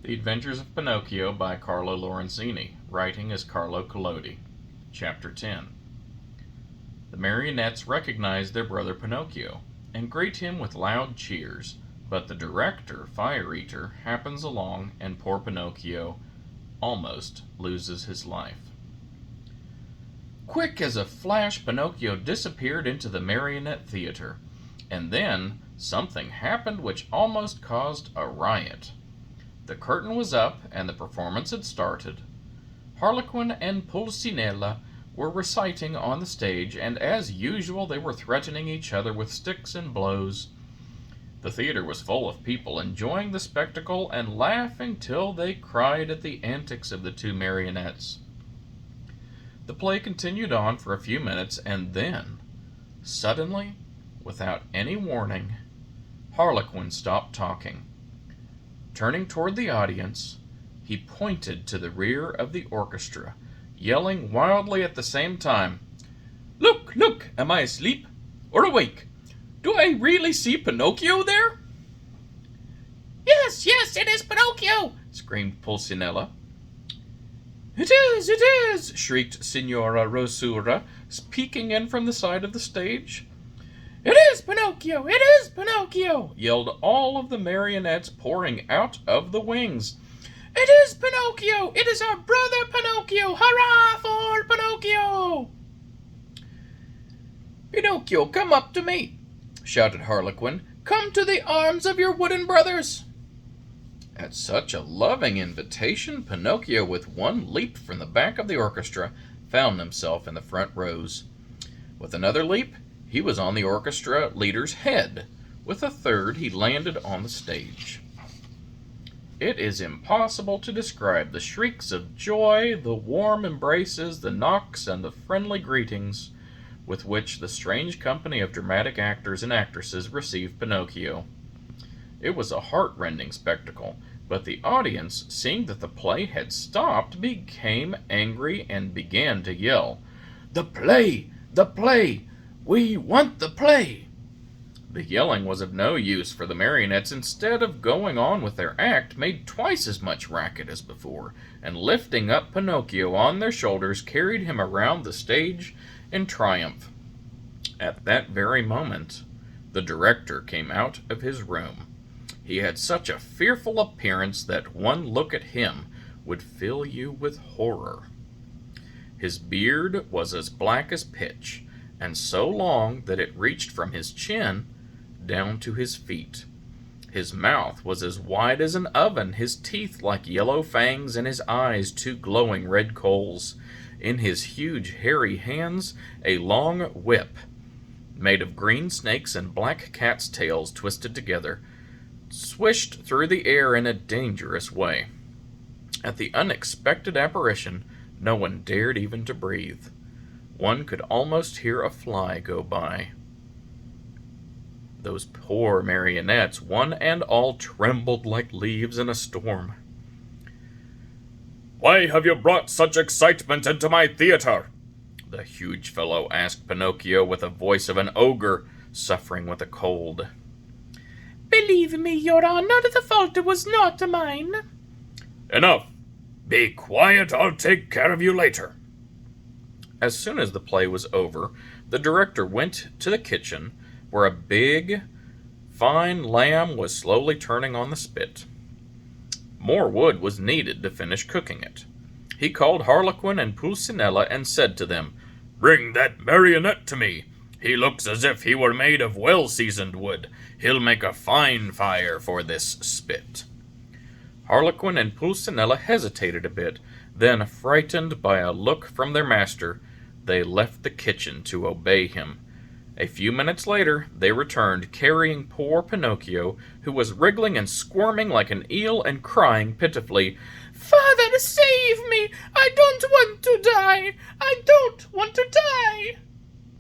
The Adventures of Pinocchio by Carlo Lorenzini. Writing is Carlo Collodi. Chapter 10. The marionettes recognize their brother Pinocchio and greet him with loud cheers, but the director, Fire Eater, happens along and poor Pinocchio almost loses his life. Quick as a flash, Pinocchio disappeared into the marionette theater, and then something happened which almost caused a riot. The curtain was up, and the performance had started. Harlequin and Pulcinella were reciting on the stage, and as usual they were threatening each other with sticks and blows. The theater was full of people enjoying the spectacle and laughing till they cried at the antics of the two marionettes. The play continued on for a few minutes, and then, suddenly, without any warning, Harlequin stopped talking. Turning toward the audience, he pointed to the rear of the orchestra, yelling wildly at the same time, "Look, look! Am I asleep or awake? Do I really see Pinocchio there?" Yes, yes, it is Pinocchio!" screamed Pulcinella. It is!" shrieked Signora Rosaura, peeking in from the side of the stage. "It is Pinocchio! It is Pinocchio!" yelled all of the marionettes pouring out of the wings. "It is Pinocchio! It is our brother Pinocchio! Hurrah for Pinocchio!" "Pinocchio, come up to me!" shouted Harlequin. "Come to the arms of your wooden brothers!" At such a loving invitation, Pinocchio, with one leap from the back of the orchestra, found himself in the front rows. With another leap, he was on the orchestra leader's head. With a third, he landed on the stage. It is impossible to describe the shrieks of joy, the warm embraces, the knocks, and the friendly greetings with which the strange company of dramatic actors and actresses received Pinocchio. It was a heart-rending spectacle, but the audience, seeing that the play had stopped, became angry and began to yell, "The play! The play! We want the play!" The yelling was of no use, for the marionettes, instead of going on with their act, made twice as much racket as before, and lifting up Pinocchio on their shoulders, carried him around the stage in triumph. At that very moment, the director came out of his room. He had such a fearful appearance that one look at him would fill you with horror. His beard was as black as pitch, and so long that it reached from his chin down to his feet. His mouth was as wide as an oven, his teeth like yellow fangs, and his eyes two glowing red coals. In his huge hairy hands a long whip, made of green snakes and black cats' tails twisted together, swished through the air in a dangerous way. At the unexpected apparition, no one dared even to breathe. One could almost hear a fly go by. Those poor marionettes, one and all, trembled like leaves in a storm. "Why have you brought such excitement into my theater?" the huge fellow asked Pinocchio with the voice of an ogre suffering with a cold. "Believe me, your honor, the fault was not mine." "Enough! Be quiet, I'll take care of you later." As soon as the play was over, the director went to the kitchen, where a big, fine lamb was slowly turning on the spit. More wood was needed to finish cooking it. He called Harlequin and Pulcinella and said to them, "Bring that marionette to me. He looks as if he were made of well-seasoned wood. He'll make a fine fire for this spit." Harlequin and Pulcinella hesitated a bit, then, frightened by a look from their master, they left the kitchen to obey him. A few minutes later, they returned, carrying poor Pinocchio, who was wriggling and squirming like an eel and crying pitifully, "Father, save me! I don't want to die! I don't want to die!"